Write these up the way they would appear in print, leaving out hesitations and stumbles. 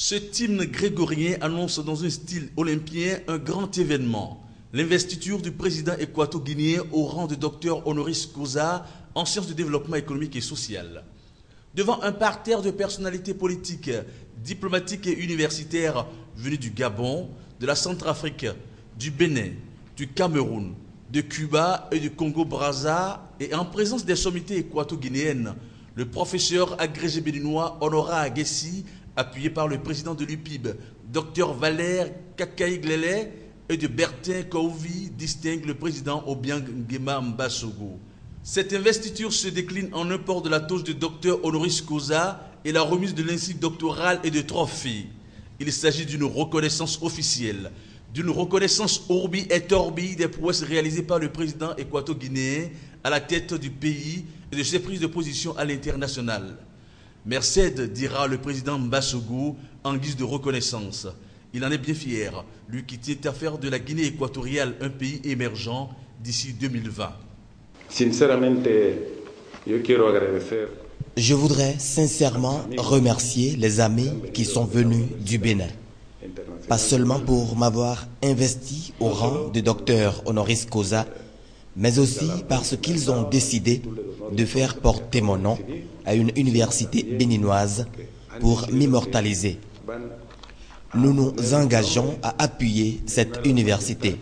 Ce hymne grégorien annonce dans un style olympien un grand événement. L'investiture du président équato-guinéen au rang de docteur honoris causa en sciences de développement économique et social. Devant un parterre de personnalités politiques, diplomatiques et universitaires venus du Gabon, de la Centrafrique, du Bénin, du Cameroun, de Cuba et du Congo-Brazza, et en présence des sommités équato-guinéennes, le professeur agrégé béninois Honora Aguessi, appuyé par le président de l'UPIB, Dr Valère Kakaïglele, et de Bertin Kouvi, distingue le président Obiang Nguema Mbasogo. Cette investiture se décline en un port de la toge de docteur honoris causa et la remise de l'insigne doctorale et de trophées. Il s'agit d'une reconnaissance officielle, d'une reconnaissance orbi et orbi des prouesses réalisées par le président équato-guinéen à la tête du pays et de ses prises de position à l'international. Merced, dira le président Mbasogo en guise de reconnaissance. Il en est bien fier, lui qui tient à faire de la Guinée équatoriale un pays émergent d'ici 2020. Je voudrais sincèrement remercier les amis qui sont venus du Bénin. Pas seulement pour m'avoir investi au rang de docteur honoris causa, mais aussi parce qu'ils ont décidé de faire porter mon nom à une université béninoise pour m'immortaliser. Nous nous engageons à appuyer cette université.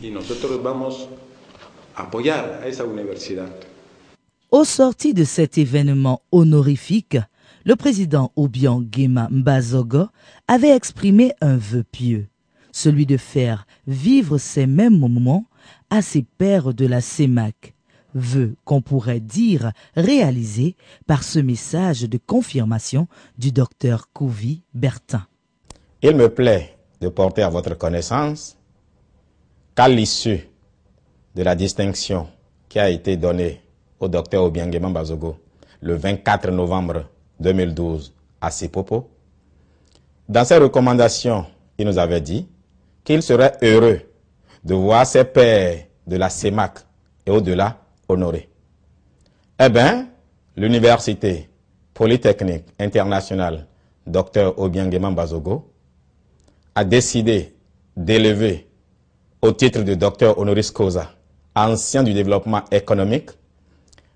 Au sorti de cet événement honorifique, le président Obiang Nguema Mbasogo avait exprimé un vœu pieux, celui de faire vivre ces mêmes moments à ses pairs de la CEMAC, vœu qu'on pourrait dire réalisé par ce message de confirmation du docteur Kouvi Bertin. Il me plaît de porter à votre connaissance qu'à l'issue de la distinction qui a été donnée au docteur Obiang Nguema Mbasogo le 24 novembre 2012 à Sipopo, dans ses recommandations, il nous avait dit qu'il serait heureux de voir ses pairs de la CEMAC et au-delà honorés. Eh bien, l'Université Polytechnique Internationale Dr Obiang Nguema Mbasogo a décidé d'élever au titre de docteur honoris causa, ancien du développement économique,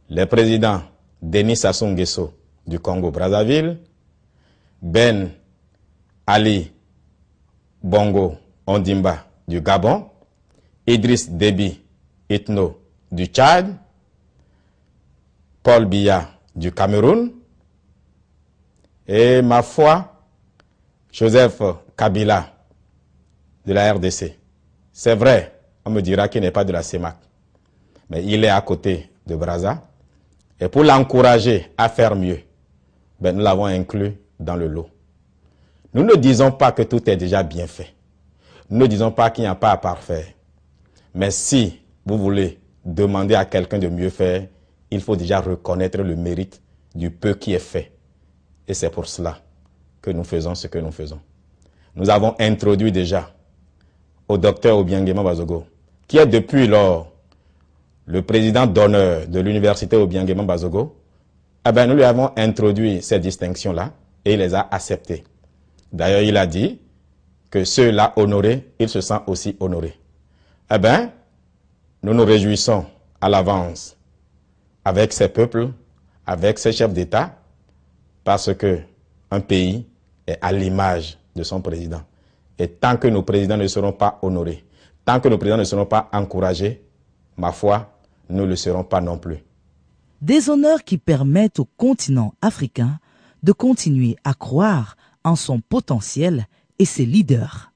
les présidents Denis Sassou Nguesso du Congo-Brazzaville, Ben Ali Bongo Ondimba du Gabon, Idriss Déby Itno du Tchad, Paul Biya du Cameroun et, ma foi, Joseph Kabila de la RDC. C'est vrai, on me dira qu'il n'est pas de la CEMAC, mais il est à côté de Brazza. Et pour l'encourager à faire mieux, nous l'avons inclus dans le lot. Nous ne disons pas que tout est déjà bien fait. Nous ne disons pas qu'il n'y a pas à parfaire. Mais si vous voulez demander à quelqu'un de mieux faire, il faut déjà reconnaître le mérite du peu qui est fait. Et c'est pour cela que nous faisons ce que nous faisons. Nous avons introduit déjà au docteur Obiang Nguema Mbasogo, qui est depuis lors le président d'honneur de l'université Obiang Nguema Mbasogo, nous lui avons introduit ces distinctions-là et il les a acceptées. D'ailleurs, il a dit que ceux-là honorés, il se sent aussi honoré. Nous nous réjouissons à l'avance avec ces peuples, avec ces chefs d'État, parce que un pays est à l'image de son président. Et tant que nos présidents ne seront pas honorés, tant que nos présidents ne seront pas encouragés, ma foi, nous ne le serons pas non plus. Des honneurs qui permettent au continent africain de continuer à croire en son potentiel et ses leaders.